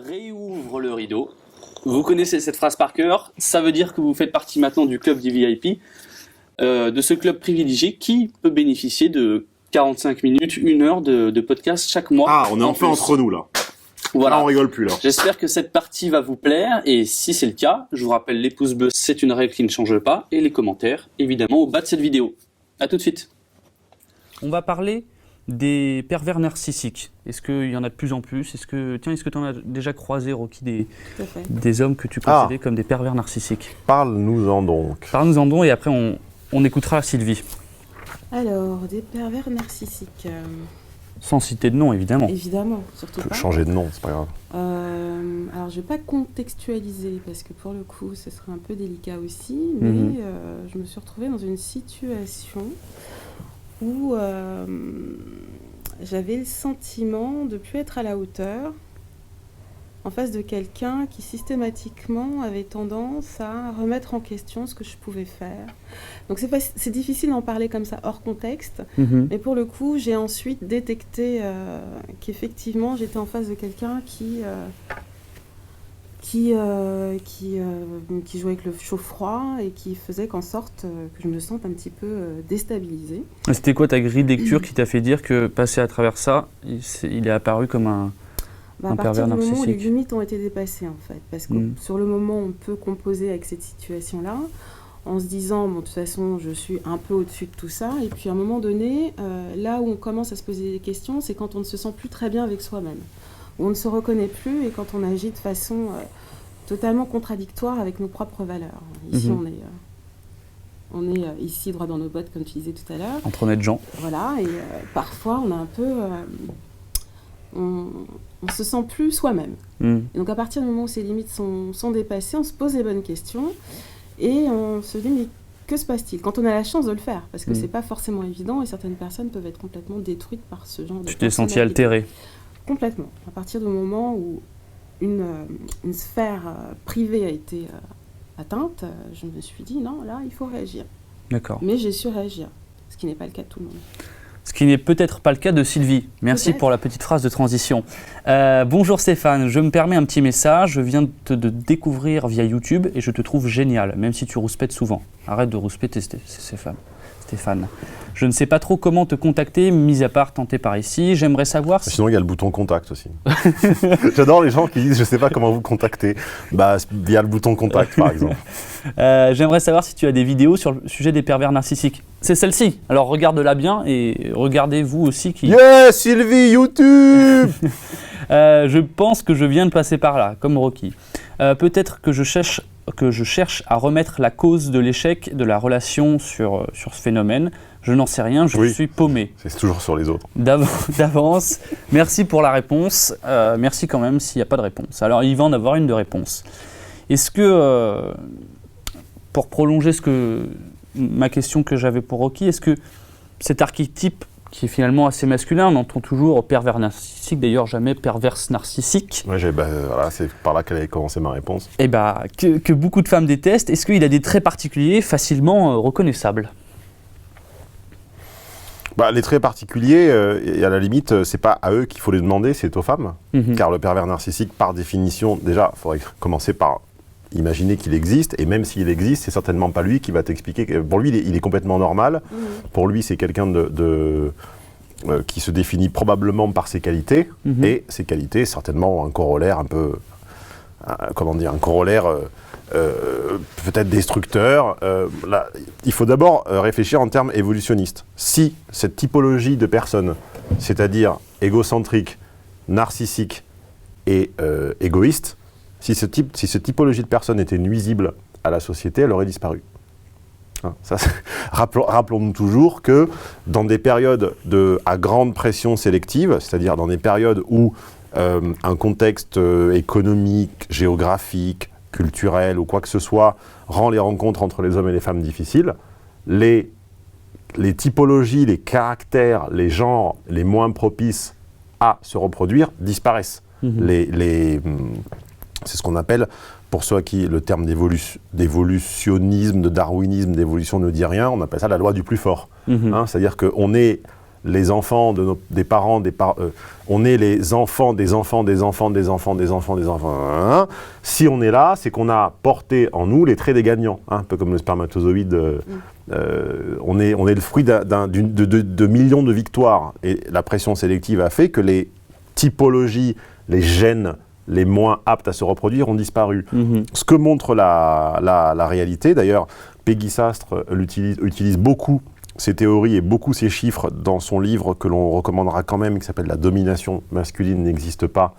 Réouvre le rideau. Vous connaissez cette phrase par cœur. Ça veut dire que vous faites partie maintenant du club des VIP, de ce club privilégié qui peut bénéficier de 45 minutes, 1 heure de podcast chaque mois. Ah, on est enfin entre nous là. Voilà. Là, on rigole plus là. J'espère que cette partie va vous plaire et si c'est le cas, je vous rappelle les pouces bleus, c'est une règle qui ne change pas et les commentaires, évidemment, au bas de cette vidéo. À tout de suite. On va parler des pervers narcissiques. Est-ce qu'il y en a de plus en plus? Est-ce que tu en as déjà croisé, Rocky, des hommes que tu considérais comme des pervers narcissiques? Parle-nous-en donc. Parle-nous-en donc et après on écoutera Sylvie. Alors, des pervers narcissiques. Sans citer de nom, évidemment. Évidemment, surtout Tu peux pas. changer de nom, c'est pas grave. Alors, je vais pas contextualiser parce que pour le coup, ce serait un peu délicat aussi, mais je me suis retrouvée dans une situation où j'avais le sentiment de ne plus être à la hauteur en face de quelqu'un qui systématiquement avait tendance à remettre en question ce que je pouvais faire. Donc c'est difficile d'en parler comme ça hors contexte, mais pour le coup j'ai ensuite détecté qu'effectivement j'étais en face de quelqu'un qui jouait avec le chaud-froid et qui faisait qu'en sorte que je me sente un petit peu déstabilisée. C'était quoi ta grille de lecture qui t'a fait dire que passer à travers ça, il est apparu comme un pervers narcissique? À partir du moment où les limites ont été dépassées en fait, parce que sur le moment on peut composer avec cette situation-là, en se disant bon de toute façon je suis un peu au-dessus de tout ça, et puis à un moment donné, là où on commence à se poser des questions, c'est quand on ne se sent plus très bien avec soi-même, où on ne se reconnaît plus et quand on agit de façon totalement contradictoire avec nos propres valeurs. Ici on est ici droit dans nos bottes comme tu disais tout à l'heure. Entre honnêtes gens. Voilà, et parfois on a un peu... on se sent plus soi-même. Et donc à partir du moment où ces limites sont dépassées, on se pose les bonnes questions et on se dit mais que se passe-t-il quand on a la chance de le faire, parce que c'est pas forcément évident et certaines personnes peuvent être complètement détruites par ce genre de... Tu t'es senti altéré? Complètement. À partir du moment où une sphère privée a été atteinte, je me suis dit non, là il faut réagir. D'accord. Mais j'ai su réagir, ce qui n'est pas le cas de tout le monde. Ce qui n'est peut-être pas le cas de Sylvie. Merci pour la petite phrase de transition. Bonjour Stéphane, je me permets un petit message. Je viens de te découvrir via YouTube et je te trouve génial, même si tu rouspètes souvent. Arrête de rouspéter, Stéphane. Je ne sais pas trop comment te contacter, mis à part tenter par ici. J'aimerais savoir si... Sinon, il y a le bouton contact aussi. J'adore les gens qui disent « je ne sais pas comment vous contacter ». Bah, via le bouton contact, par exemple. J'aimerais savoir si tu as des vidéos sur le sujet des pervers narcissiques. C'est celle-ci. Alors regarde-la bien et regardez vous aussi qui... Yeah, Sylvie, YouTube. Je pense que je viens de passer par là, comme Rocky. Peut-être que je cherche à remettre la cause de l'échec de la relation sur ce phénomène. Je n'en sais rien, je suis paumé. C'est toujours sur les autres. D'avance. Merci pour la réponse. Merci quand même s'il n'y a pas de réponse. Alors il va en avoir une de réponse. Est-ce que, pour prolonger ma question que j'avais pour Rocky, est-ce que cet archétype qui est finalement assez masculin, on entend toujours pervers narcissique, d'ailleurs jamais perverse narcissique. Ouais, voilà, c'est par là qu'elle avait commencé ma réponse. Et que beaucoup de femmes détestent, est-ce qu'il a des traits particuliers facilement reconnaissables? Les traits particuliers, et à la limite, c'est pas à eux qu'il faut les demander, c'est aux femmes. Car le pervers narcissique, par définition, déjà, il faudrait commencer par imaginer qu'il existe, et même s'il existe, c'est certainement pas lui qui va t'expliquer. Pour lui, il est complètement normal. Pour lui, c'est quelqu'un qui se définit probablement par ses qualités, et ses qualités, certainement, un corollaire un peu... un corollaire peut-être destructeur. Là, il faut d'abord réfléchir en termes évolutionnistes. Si cette typologie de personnes, c'est-à-dire égocentrique, narcissique et égoïste, si cette typologie de personnes était nuisible à la société, elle aurait disparu. Rappelons-nous toujours que dans des périodes à grande pression sélective, c'est-à-dire dans des périodes où un contexte économique, géographique, culturel ou quoi que ce soit rend les rencontres entre les hommes et les femmes difficiles, les typologies, les caractères, les genres les moins propices à se reproduire disparaissent. C'est ce qu'on appelle, pour ceux à qui le terme d'évolutionnisme, de darwinisme, d'évolution ne dit rien, on appelle ça la loi du plus fort. C'est-à-dire qu'on est les enfants des parents, on est les enfants des enfants des enfants des enfants des enfants des enfants. Si on est là, c'est qu'on a porté en nous les traits des gagnants, un peu comme le spermatozoïde. On est le fruit de millions de victoires. Et la pression sélective a fait que les typologies, les gènes les moins aptes à se reproduire ont disparu. Ce que montre la réalité, d'ailleurs, Peggy Sastre utilise beaucoup ces théories et beaucoup ces chiffres dans son livre que l'on recommandera quand même, qui s'appelle « La domination masculine n'existe pas ».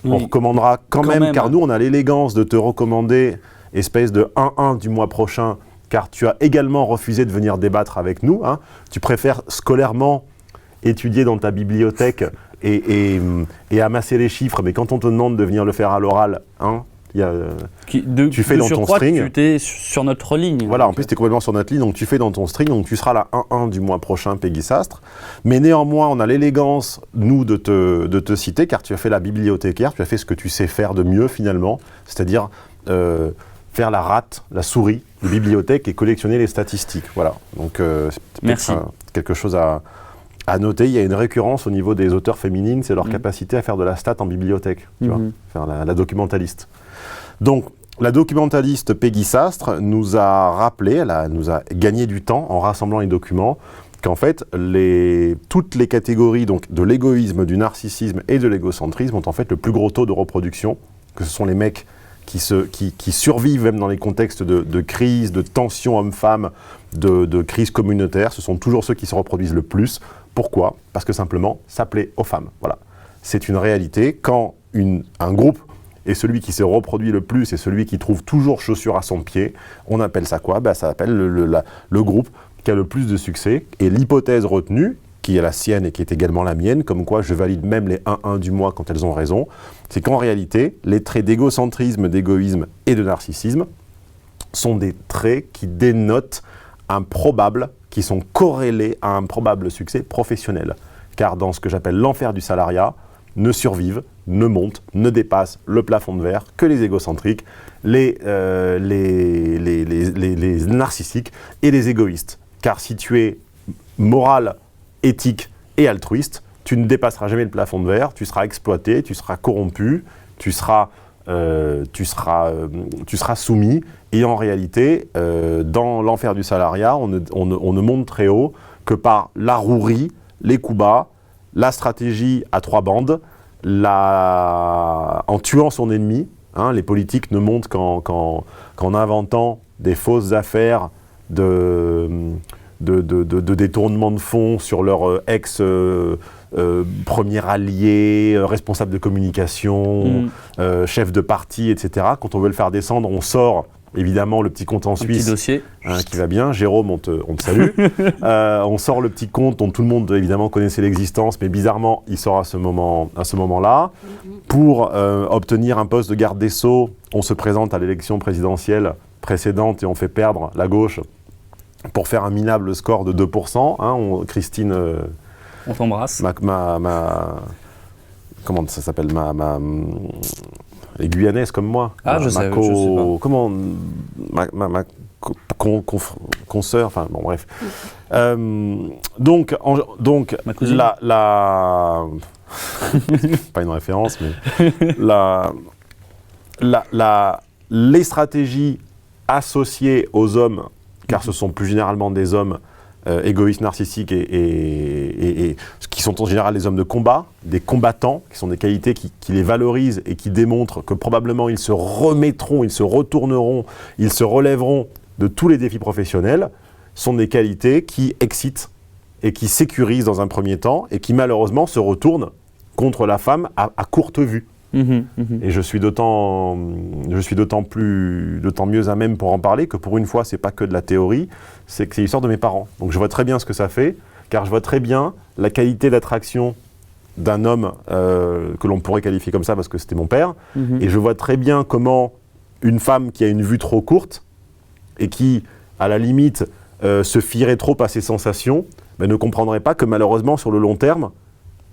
On recommandera quand même, car nous, on a l'élégance de te recommander espèce de 1-1 du mois prochain, car tu as également refusé de venir débattre avec nous. Tu préfères scolairement étudier dans ta bibliothèque et amasser les chiffres, mais quand on te demande de venir le faire à l'oral, tu fais dans ton string. Tu es sur notre ligne. Voilà, en plus tu es complètement sur notre ligne, donc tu fais dans ton string, donc tu seras la 1-1 du mois prochain, Peggy Sastre. Mais néanmoins, on a l'élégance, nous, de te citer, car tu as fait la bibliothécaire, tu as fait ce que tu sais faire de mieux finalement, c'est-à-dire faire la rate, la souris de bibliothèque et collectionner les statistiques. Voilà, donc c'est peut-être quelque chose à noter. Il y a une récurrence au niveau des auteurs féminines, c'est leur capacité à faire de la stat en bibliothèque, tu vois, faire la documentaliste. Donc, la documentaliste Peggy Sastre nous a rappelé, elle nous a gagné du temps en rassemblant les documents, qu'en fait, toutes les catégories donc, de l'égoïsme, du narcissisme et de l'égocentrisme ont en fait le plus gros taux de reproduction, que ce sont les mecs qui survivent même dans les contextes de crise, de tension homme-femme, de crise communautaire. Ce sont toujours ceux qui se reproduisent le plus. Pourquoi ? Parce que simplement, ça plaît aux femmes. Voilà. C'est une réalité. Quand un groupe est celui qui se reproduit le plus et celui qui trouve toujours chaussure à son pied, on appelle ça quoi ? Ça s'appelle le groupe qui a le plus de succès. Et l'hypothèse retenue, qui est la sienne et qui est également la mienne, comme quoi je valide même les 1-1 du mois quand elles ont raison, c'est qu'en réalité, les traits d'égocentrisme, d'égoïsme et de narcissisme sont des traits qui dénotent qui sont corrélés à un probable succès professionnel. Car dans ce que j'appelle l'enfer du salariat, ne survivent, ne montent, ne dépassent le plafond de verre que les égocentriques, les narcissiques et les égoïstes. Car si tu es moral, éthique et altruiste, tu ne dépasseras jamais le plafond de verre, tu seras exploité, tu seras corrompu, tu seras soumis. Et en réalité, dans l'enfer du salariat, on ne monte très haut que par la rouerie, les coups bas, la stratégie à 3 bandes, en tuant son ennemi. Les politiques ne montent qu'en inventant des fausses affaires de détournement de fonds sur leur premier allié, responsable de communication, chef de parti, etc. Quand on veut le faire descendre, on sort évidemment le petit compte en Suisse, petit dossier. Qui va bien. Jérôme, on te salue. On sort le petit compte dont tout le monde évidemment connaissait l'existence, mais bizarrement, il sort à ce moment-là. Pour obtenir un poste de garde des Sceaux, on se présente à l'élection présidentielle précédente et on fait perdre la gauche pour faire un minable score de 2%. Christine... on t'embrasse. Comment ça s'appelle les Guyanaises comme moi. Je sais pas. Comment ma consoeur, enfin bon bref. Donc ma cousine. Pas une référence, mais les stratégies associées aux hommes, car ce sont plus généralement des hommes égoïstes, narcissiques et qui sont en général des hommes de combat, des combattants, qui sont des qualités qui les valorisent et qui démontrent que probablement ils se remettront, ils se retourneront, ils se relèveront de tous les défis professionnels, sont des qualités qui excitent et qui sécurisent dans un premier temps et qui malheureusement se retournent contre la femme à courte vue. Et je suis d'autant mieux à même pour en parler que pour une fois, c'est pas que de la théorie, c'est que c'est l'histoire de mes parents. Donc je vois très bien ce que ça fait, car je vois très bien la qualité d'attraction d'un homme que l'on pourrait qualifier comme ça parce que c'était mon père, et je vois très bien comment une femme qui a une vue trop courte et qui, à la limite, se fierait trop à ses sensations, ne comprendrait pas que malheureusement, sur le long terme,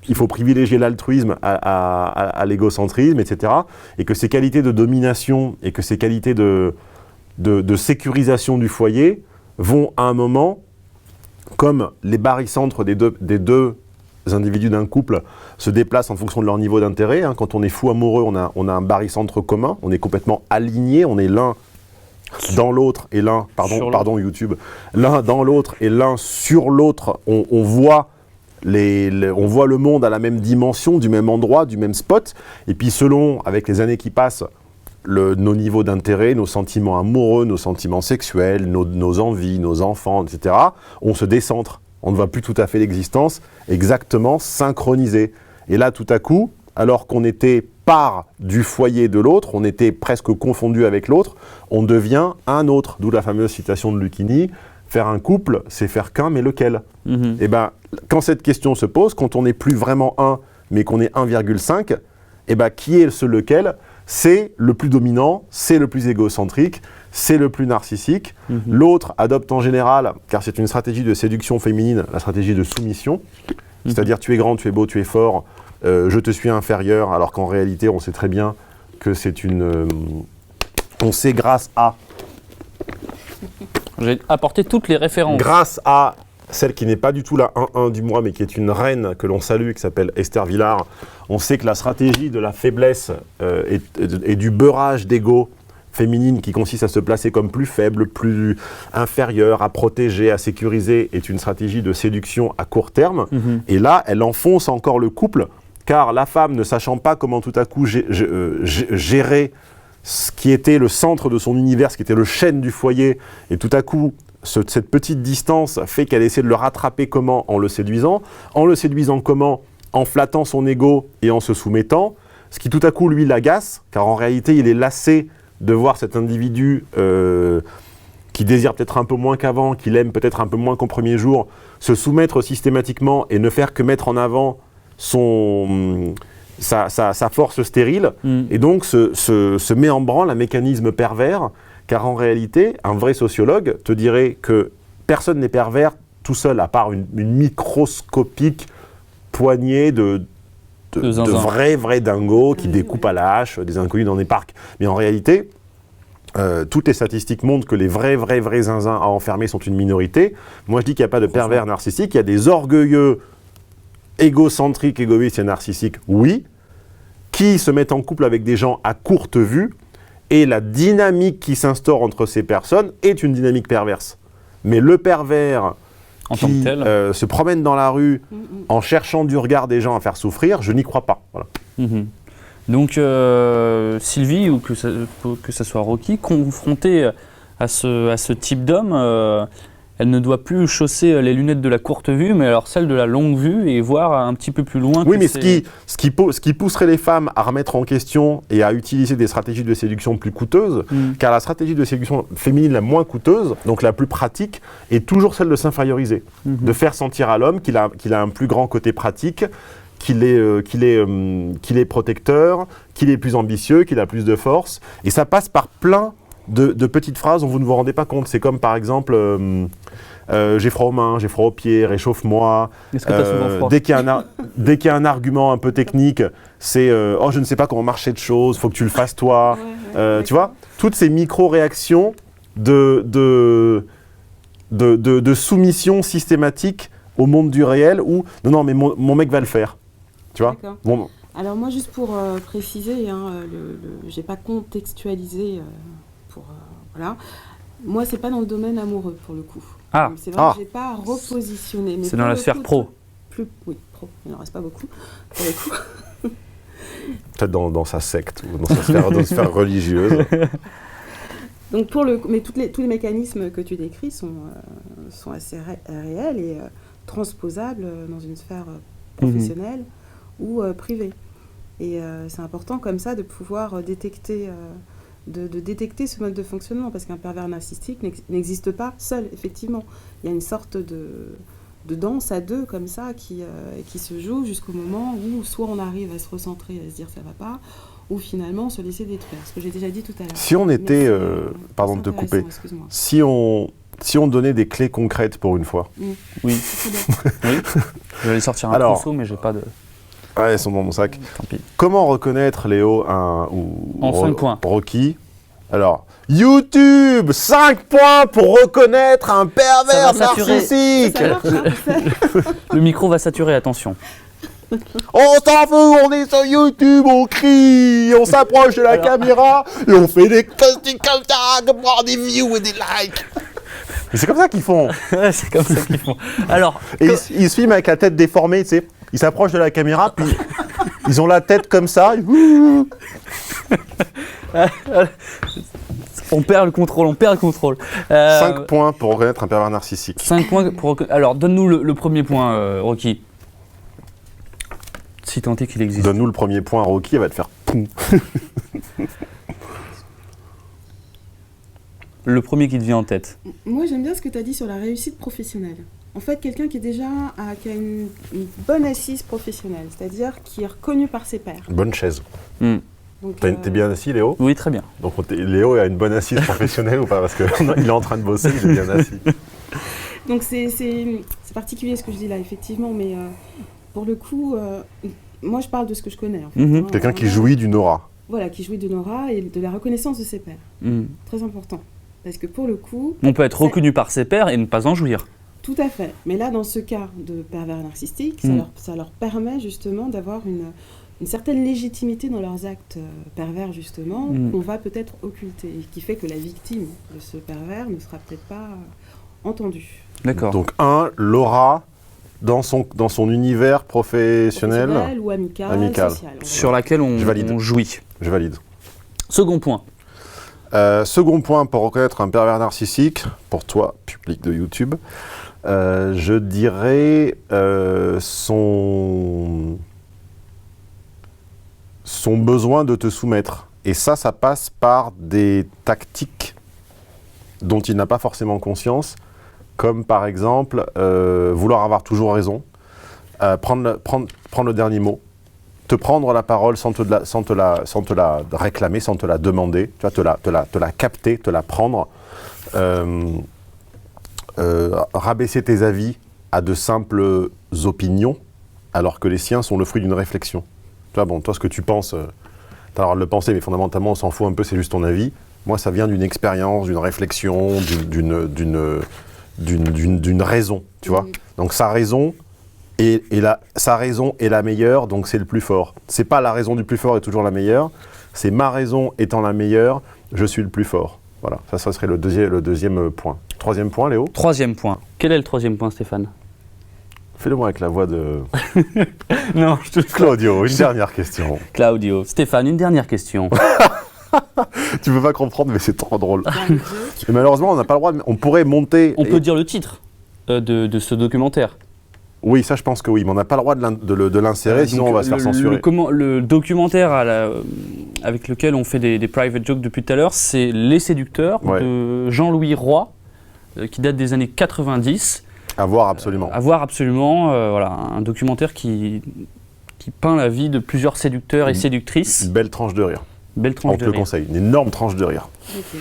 il faut privilégier l'altruisme à l'égocentrisme, etc. Et que ces qualités de domination et que ces qualités de sécurisation du foyer vont à un moment comme les barycentres des deux individus d'un couple se déplacent en fonction de leur niveau d'intérêt. Hein. Quand on est fou amoureux, on a un barycentre commun, on est complètement aligné, on est l'un dans l'autre et l'un, pardon YouTube, l'un dans l'autre et l'un sur l'autre. On voit on voit le monde à la même dimension, du même endroit, du même spot. Et puis selon, avec les années qui passent, nos niveaux d'intérêt, nos sentiments amoureux, nos sentiments sexuels, nos envies, nos enfants, etc., on se décentre. On ne voit plus tout à fait l'existence exactement synchronisée. Et là, tout à coup, alors qu'on était part du foyer de l'autre, on était presque confondu avec l'autre, on devient un autre. D'où la fameuse citation de Lucchini, faire un couple, c'est faire qu'un, mais lequel ? Et ben, quand cette question se pose, quand on n'est plus vraiment un, mais qu'on est 1,5, et ben, qui est ce lequel ? C'est le plus dominant, c'est le plus égocentrique, c'est le plus narcissique. L'autre adopte en général, car c'est une stratégie de séduction féminine, la stratégie de soumission. C'est-à-dire tu es grand, tu es beau, tu es fort, je te suis inférieur, alors qu'en réalité on sait très bien que c'est une... on sait grâce à... J'ai apporté toutes les références. Grâce à celle qui n'est pas du tout la 1-1 du mois, mais qui est une reine que l'on salue, qui s'appelle Esther Villard, on sait que la stratégie de la faiblesse et du beurrage d'ego féminine qui consiste à se placer comme plus faible, plus inférieur, à protéger, à sécuriser, est une stratégie de séduction à court terme. Et là, elle enfonce encore le couple, car la femme, ne sachant pas comment tout à coup gérer ce qui était le centre de son univers, ce qui était le chêne du foyer, et tout à coup, cette petite distance fait qu'elle essaie de le rattraper comment ? En le séduisant. En le séduisant comment ? En flattant son ego et en se soumettant, ce qui tout à coup lui l'agace, car en réalité il est lassé de voir cet individu qui désire peut-être un peu moins qu'avant, qui l'aime peut-être un peu moins qu'au premier jour, se soumettre systématiquement et ne faire que mettre en avant sa force stérile, et donc se met en branle un mécanisme pervers, car en réalité, un vrai sociologue te dirait que personne n'est pervers tout seul, à part une microscopique poignée de vrais dingos qui découpent à la hache des inconnus dans des parcs. Mais en réalité, toutes les statistiques montrent que les vrais zinzins à enfermer sont une minorité. Moi, je dis qu'il n'y a pas de pervers narcissiques, il y a des orgueilleux, égocentriques, égoïstes et narcissiques, oui, qui se mettent en couple avec des gens à courte vue, et la dynamique qui s'instaure entre ces personnes est une dynamique perverse. Mais le pervers qui se promène dans la rue en cherchant du regard des gens à faire souffrir, je n'y crois pas. Voilà. Donc Sylvie, ou que ça soit Rocky, confrontée à ce type d'homme, elle ne doit plus chausser les lunettes de la courte vue, mais alors celles de la longue vue et voir un petit peu plus loin. Oui, mais ce qui pousserait les femmes à remettre en question et à utiliser des stratégies de séduction plus coûteuses, car la stratégie de séduction féminine la moins coûteuse, donc la plus pratique, est toujours celle de s'inférioriser, de faire sentir à l'homme qu'il a un plus grand côté pratique, qu'il est protecteur, qu'il est plus ambitieux, qu'il a plus de force, et ça passe par plein de petites phrases dont vous ne vous rendez pas compte. C'est comme par exemple j'ai froid aux mains, j'ai froid aux pieds, réchauffe-moi. Est-ce que tu as souvent froid ? Dès qu'il y a un argument un peu technique, c'est oh je ne sais pas comment marcher de choses, faut que tu le fasses toi. Tu vois, toutes ces micro-réactions de soumission systématique au monde du réel où non mais mon mec va le faire. Tu vois. Bon. Alors moi juste pour préciser, j'ai pas contextualisé. Voilà. Moi, c'est pas dans le domaine amoureux, pour le coup. Donc, c'est vrai que j'ai pas repositionné. C'est dans la sphère pro. Oui, pro. Il n'en reste pas beaucoup, pour le coup. Peut-être dans sa secte ou dans sa sphère religieuse. Donc, mais tous les mécanismes que tu décris sont assez réels et transposables dans une sphère professionnelle ou privée. Et c'est important comme ça de pouvoir détecter... De détecter ce mode de fonctionnement, parce qu'un pervers narcissique n'existe pas seul, effectivement. Il y a une sorte de danse à deux, comme ça, qui se joue jusqu'au moment où soit on arrive à se recentrer, à se dire ça va pas, ou finalement se laisser détruire, ce que j'ai déjà dit tout à l'heure. Si on était, pardon de te couper, si on donnait des clés concrètes pour une fois. Oui. Oui. Je vais aller sortir un trousseau, mais j'ai pas de... Ouais, elles sont dans mon sac. Tant pis. Comment reconnaître, Léo, ou en 5 points. Rocky, Alors, YouTube, 5 points pour reconnaître un pervers narcissique. Ça marche, hein, Le micro va saturer, attention. On s'en fout, on est sur YouTube, on crie, on s'approche de la caméra et on fait des castings comme ça, pour avoir des views et des likes. Mais c'est comme ça qu'ils font. C'est comme ça qu'ils font. Alors, et ils se filment avec la tête déformée, tu sais. Ils s'approchent de la caméra, puis ils ont la tête comme ça. On perd le contrôle. 5 points pour reconnaître un pervers narcissique. 5 points pour... Alors, donne-nous le premier point, Rocky. Si tant est qu'il existe. Donne-nous le premier point, Rocky, elle va te faire poum. Le premier qui te vient en tête. Moi, j'aime bien ce que tu as dit sur la réussite professionnelle. En fait, quelqu'un qui est déjà qui a une bonne assise professionnelle, c'est-à-dire qui est reconnu par ses pairs. Bonne chaise. Donc, T'es bien assis, Léo? Oui, très bien. Donc Léo a une bonne assise professionnelle ou pas? Parce qu'il est en train de bosser, il est bien assis. Donc c'est particulier ce que je dis là, effectivement, mais pour le coup, moi je parle de ce que je connais. En fait, Quelqu'un qui jouit d'une aura. Voilà, qui jouit d'une aura et de la reconnaissance de ses pairs. Très important. Parce que pour le coup... On peut être reconnu par ses pairs et ne pas en jouir. Tout à fait. Mais là, dans ce cas de pervers narcissique, ça leur permet justement d'avoir une certaine légitimité dans leurs actes pervers, justement, qu'on va peut-être occulter. Et qui fait que la victime de ce pervers ne sera peut-être pas entendue. D'accord. Donc l'aura dans son univers professionnel ou amical. Social. Sur laquelle on jouit. Je valide. Second point. Second point pour reconnaître un pervers narcissique, pour toi, public de YouTube, je dirais son besoin de te soumettre. Et ça passe par des tactiques dont il n'a pas forcément conscience, comme par exemple vouloir avoir toujours raison, prendre le dernier mot, te prendre la parole sans te la réclamer, sans te la demander, tu vois, te la capter, te la prendre, rabaisser tes avis à de simples opinions, alors que les siens sont le fruit d'une réflexion. Tu vois, bon, toi, ce que tu penses, tu as le droit de le penser, mais fondamentalement, on s'en fout un peu, c'est juste ton avis. Moi, ça vient d'une expérience, d'une réflexion, d'une raison, tu vois. Donc, sa raison est la meilleure, donc c'est le plus fort. C'est pas la raison du plus fort est toujours la meilleure, c'est ma raison étant la meilleure, je suis le plus fort. Voilà, ça serait le deuxième point. Troisième point, Léo? Troisième point. Quel est le troisième point, Stéphane? Fais-le moi avec la voix de... Non, je te Claudio, une dernière question. Claudio. Stéphane, une dernière question. Tu peux pas comprendre, mais c'est trop drôle. Et malheureusement, on n'a pas le droit on pourrait monter... On peut dire le titre de ce documentaire. Oui, ça je pense que oui, mais on n'a pas le droit de l'insérer, sinon on va se faire censurer. Le documentaire avec lequel on fait des private jokes depuis tout à l'heure, c'est Les Séducteurs de Jean-Louis Roy, qui date des années 90. À voir absolument. À voir absolument, voilà, un documentaire qui peint la vie de plusieurs séducteurs et séductrices. Une belle tranche de rire. Belle tranche on te le conseille, une énorme tranche de rire. Okay.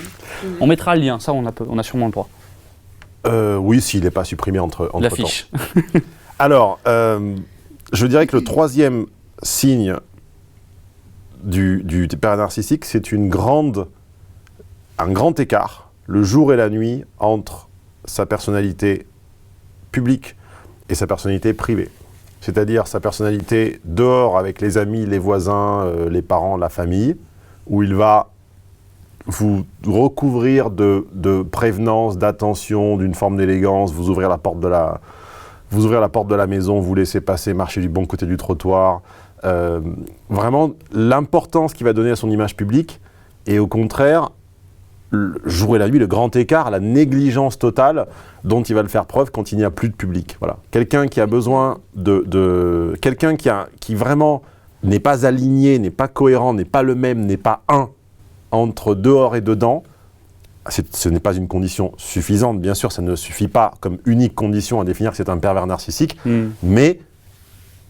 On mettra le lien, ça on a sûrement le droit. Oui, s'il n'est pas supprimé entre l'affiche. Temps. Alors, je dirais que le troisième signe du pervers narcissique, c'est un grand écart, le jour et la nuit, entre sa personnalité publique et sa personnalité privée. C'est-à-dire sa personnalité dehors avec les amis, les voisins, les parents, la famille, où il va vous recouvrir de prévenance, d'attention, d'une forme d'élégance, vous ouvrir la porte de la maison, vous laisser passer, marcher du bon côté du trottoir. Vraiment, l'importance qu'il va donner à son image publique, et au contraire, le jour et la nuit, le grand écart, la négligence totale dont il va le faire preuve quand il n'y a plus de public. Voilà. Quelqu'un qui a besoin quelqu'un qui vraiment n'est pas aligné, n'est pas cohérent, n'est pas le même, n'est pas un entre dehors et dedans, ce n'est pas une condition suffisante, bien sûr, ça ne suffit pas comme unique condition à définir que c'est un pervers narcissique, mais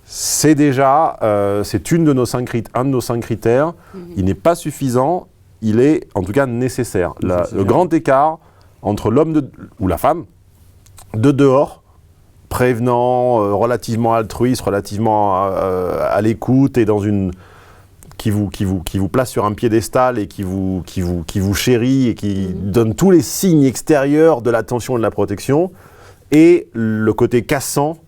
c'est déjà, c'est un de nos 5 critères, il n'est pas suffisant, il est en tout cas nécessaire. Le grand écart entre l'homme ou la femme, de dehors, prévenant, relativement altruiste, relativement à l'écoute et dans une qui vous place sur un piédestal et qui vous chérit et qui donne tous les signes extérieurs de l'attention et de la protection, et le côté cassant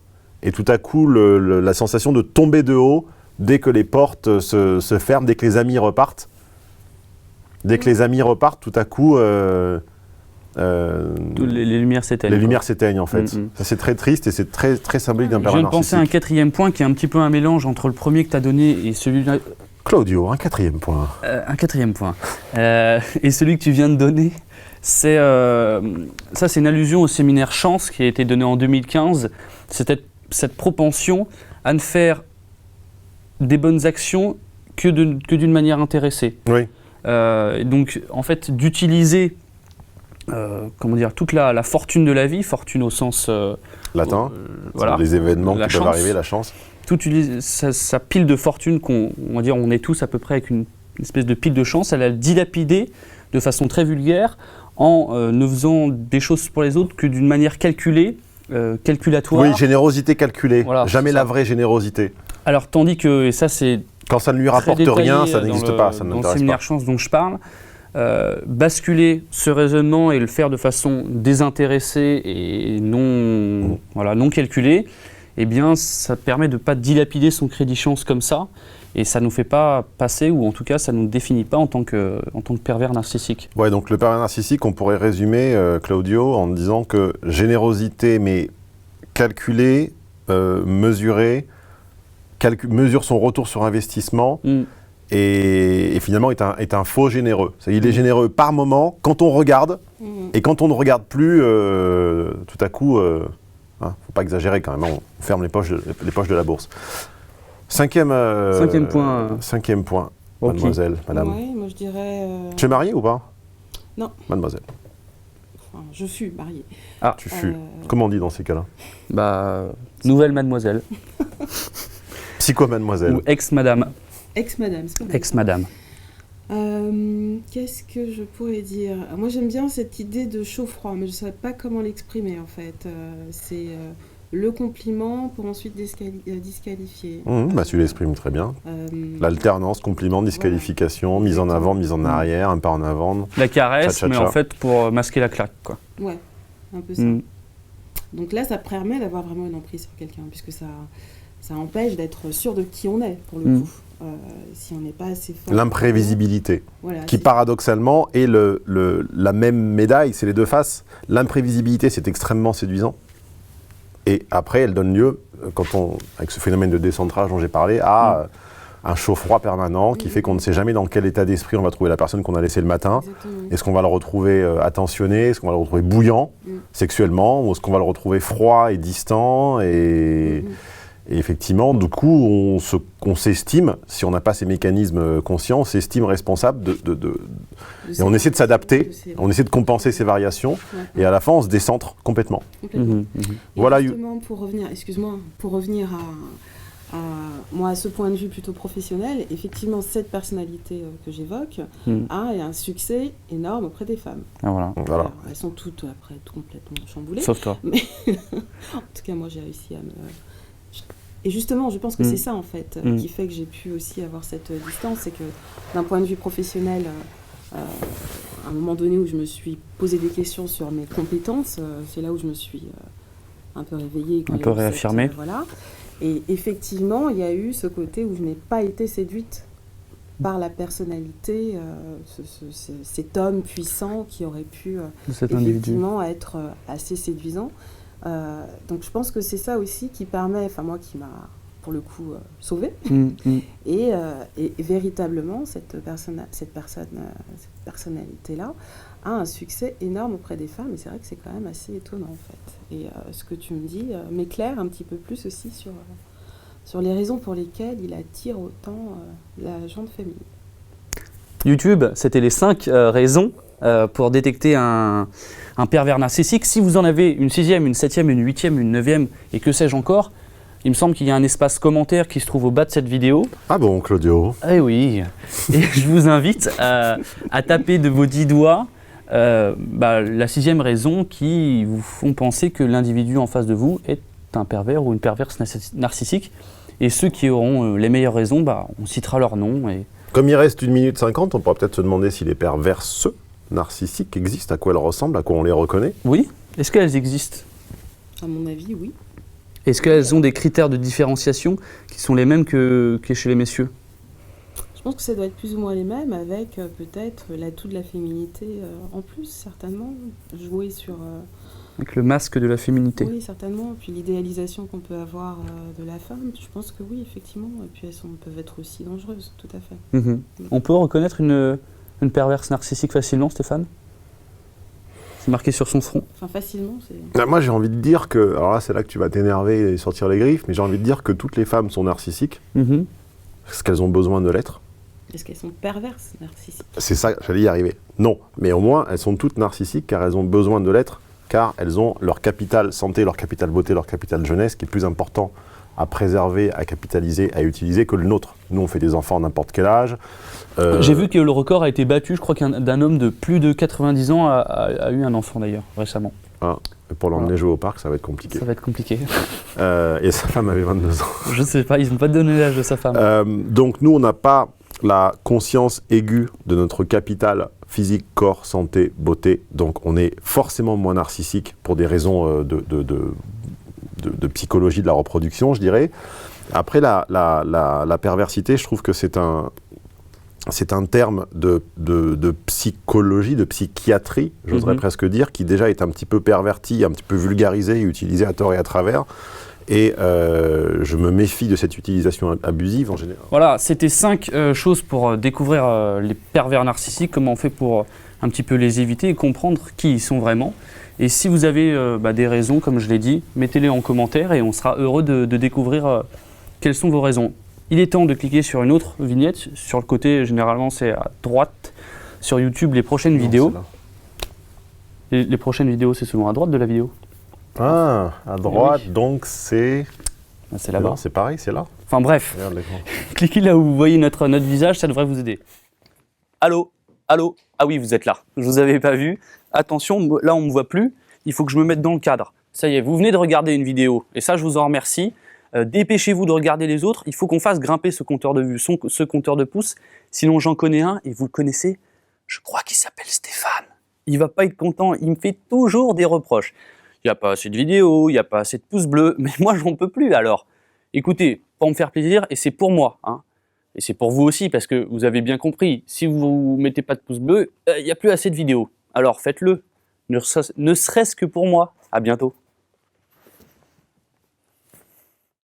et tout à coup la sensation de tomber de haut dès que les portes se ferment, dès que les amis repartent. Dès que les amis repartent, tout à coup, les lumières s'éteignent. Les lumières s'éteignent, en fait. Ça, c'est très triste et c'est très, très symbolique d'un pervers narcissique. Je viens de penser à un 4e point qui est un petit peu un mélange entre le premier que tu as donné et celui-là. Claudio, un 4e point. Un 4e point. Et celui que tu viens de donner, c'est une allusion au séminaire Chance qui a été donné en 2015. C'était cette propension à ne faire des bonnes actions que d'une manière intéressée. Oui. Donc, en fait, d'utiliser toute la fortune de la vie, fortune au sens latin, voilà, les événements qui chance, peuvent arriver, la chance. Sa pile de fortune on est tous à peu près avec une espèce de pile de chance, elle a dilapidé de façon très vulgaire en ne faisant des choses pour les autres que d'une manière calculée, calculatoire. Oui, générosité calculée, voilà, jamais la vraie générosité. Alors, tandis que, et ça c'est quand ça ne lui rapporte rien, ça n'existe pas, ça ne l'intéresse pas. Dans le séminaire Chance dont je parle, basculer ce raisonnement et le faire de façon désintéressée et non calculée, eh bien, ça permet de ne pas dilapider son crédit chance comme ça, et ça ne nous fait pas passer, ou en tout cas, ça ne nous définit pas en tant que pervers narcissique. Ouais, donc le pervers narcissique, on pourrait résumer, Claudio, en disant que générosité, mais calculée, mesurée, mesure son retour sur investissement et finalement est un faux généreux. Il est généreux par moment quand on regarde et quand on ne regarde plus, tout à coup, faut pas exagérer quand même, on ferme les poches de la bourse. Cinquième point. Cinquième point, okay. Mademoiselle, madame. Oui, moi je dirais... Tu es mariée ou pas? Non. Mademoiselle. Enfin, je fus mariée. Ah, tu fus. Comment on dit dans ces cas-là? Nouvelle mademoiselle. Psycho-mademoiselle. Ou ex-madame. Ex-madame, c'est pas mal. Ex-madame. Qu'est-ce que je pourrais dire? Moi j'aime bien cette idée de chaud-froid, mais je ne saurais pas comment l'exprimer en fait. C'est le compliment pour ensuite disqualifier. Tu l'exprimes très bien. L'alternance, compliment, disqualification, voilà. Mise en avant, mise en arrière, un pas en avant. La caresse, mais en fait pour masquer la claque, quoi. Ouais, un peu ça. Donc là, ça permet d'avoir vraiment une emprise sur quelqu'un, puisque ça empêche d'être sûr de qui on est, pour le coup. Si on n'est pas assez fort. L'imprévisibilité, voilà, qui paradoxalement est la même médaille, c'est les deux faces. L'imprévisibilité, c'est extrêmement séduisant. Et après, elle donne lieu, avec ce phénomène de décentrage dont j'ai parlé, à un chaud-froid permanent qui fait qu'on ne sait jamais dans quel état d'esprit on va trouver la personne qu'on a laissée le matin. Exactement. Est-ce qu'on va le retrouver attentionné? Est-ce qu'on va le retrouver bouillant sexuellement? Ou est-ce qu'on va le retrouver froid et distant et effectivement, du coup, on s'estime, si on n'a pas ces mécanismes conscients, on s'estime responsable et on essaie de s'adapter, on essaie de compenser ces variations, et à la fin, on se décentre complètement. Voilà. Justement, pour revenir à ce point de vue plutôt professionnel, effectivement, cette personnalité que j'évoque a un succès énorme auprès des femmes. Voilà. Alors, elles sont toutes après complètement chamboulées. Sauf toi. Mais en tout cas, moi, j'ai réussi à me... Et justement, je pense que c'est ça, en fait, qui fait que j'ai pu aussi avoir cette distance. C'est que, d'un point de vue professionnel, à un moment donné où je me suis posé des questions sur mes compétences, c'est là où je me suis un peu réveillée. Un peu réaffirmée. Voilà. Et effectivement, il y a eu ce côté où je n'ai pas été séduite par la personnalité, cet homme puissant qui aurait pu effectivement être assez séduisant. Donc je pense que c'est ça aussi qui permet, enfin moi qui m'a pour le coup sauvée, et véritablement cette personnalité-là a un succès énorme auprès des femmes, et c'est vrai que c'est quand même assez étonnant en fait. Et ce que tu me dis m'éclaire un petit peu plus aussi sur les raisons pour lesquelles il attire autant la gente féminine. YouTube, c'était les 5 raisons pour détecter un pervers narcissique. Si vous en avez une 6e, une 7e, une 8e, une 9e et que sais-je encore, il me semble qu'il y a un espace commentaire qui se trouve au bas de cette vidéo. Ah bon, Claudio? Eh oui. Et je vous invite à taper de vos 10 doigts la 6e raison qui vous font penser que l'individu en face de vous est un pervers ou une perverse narcissique. Et ceux qui auront les meilleures raisons, on citera leur nom et Comme il reste 1 minute 50, on pourra peut-être se demander si les perverses narcissiques existent, à quoi elles ressemblent, à quoi on les reconnaît. Oui. Est-ce qu'elles existent? À mon avis, oui. Est-ce qu'elles ont des critères de différenciation qui sont les mêmes que chez les messieurs? Je pense que ça doit être plus ou moins les mêmes, avec peut-être l'atout de la féminité en plus, certainement. Jouer sur... Avec le masque de la féminité. Oui, certainement. Puis l'idéalisation qu'on peut avoir de la femme, je pense que oui, effectivement. Et puis peuvent être aussi dangereuses, tout à fait. Mmh. On peut reconnaître une perverse narcissique facilement, Stéphane? C'est marqué sur son front? Enfin, facilement, c'est... Moi, j'ai envie de dire que... Alors là, c'est là que tu vas t'énerver et sortir les griffes, mais j'ai envie de dire que toutes les femmes sont narcissiques. Est-ce qu'elles ont besoin de l'être? Est-ce qu'elles sont perverses, narcissiques? C'est ça, j'allais y arriver. Non, mais au moins, elles sont toutes narcissiques car elles ont besoin de l'être, car elles ont leur capital santé, leur capital beauté, leur capital jeunesse qui est plus important à préserver, à capitaliser, à utiliser que le nôtre. Nous, on fait des enfants à n'importe quel âge. J'ai vu que le record a été battu, je crois d'un homme de plus de 90 ans a eu un enfant d'ailleurs, récemment. Pour l'emmener jouer au parc, ça va être compliqué. Ça va être compliqué. Et sa femme avait 22 ans. Je sais pas, ils n'ont pas donné l'âge de sa femme. Donc nous, on n'a pas la conscience aiguë de notre capital physique, corps, santé, beauté. Donc on est forcément moins narcissique pour des raisons de psychologie de la reproduction, je dirais. Après, la perversité, je trouve que c'est un terme de psychologie, de psychiatrie, j'oserais presque dire, qui déjà est un petit peu perverti, un petit peu vulgarisé, utilisé à tort et à travers. Et je me méfie de cette utilisation abusive en général. Voilà, c'était 5 choses pour découvrir les pervers narcissiques, comment on fait pour un petit peu les éviter et comprendre qui ils sont vraiment. Et si vous avez des raisons, comme je l'ai dit, mettez-les en commentaire et on sera heureux de découvrir quelles sont vos raisons. Il est temps de cliquer sur une autre vignette. Sur le côté, généralement, c'est à droite. Sur YouTube, les prochaines vidéos. Les prochaines vidéos, c'est souvent à droite de la vidéo. Ah, à droite, oui. Donc c'est... c'est là-bas. C'est pareil, c'est là. Enfin bref, cliquez là où vous voyez notre visage, ça devrait vous aider. Allô? Allô? Ah oui, vous êtes là. Je vous avais pas vu. Attention, là on me voit plus. Il faut que je me mette dans le cadre. Ça y est, vous venez de regarder une vidéo. Et ça, je vous en remercie. Dépêchez-vous de regarder les autres. Il faut qu'on fasse grimper ce compteur de vues, ce compteur de pouces. Sinon, j'en connais un et vous le connaissez. Je crois qu'il s'appelle Stéphane. Il va pas être content. Il me fait toujours des reproches. Il n'y a pas assez de vidéos, il n'y a pas assez de pouces bleus. Mais moi, j'en peux plus alors. Écoutez, pour me faire plaisir, et c'est pour moi, hein, et c'est pour vous aussi, parce que vous avez bien compris, si vous ne mettez pas de pouces bleus, il n'y a plus assez de vidéos. Alors faites-le, ne serait-ce que pour moi. À bientôt.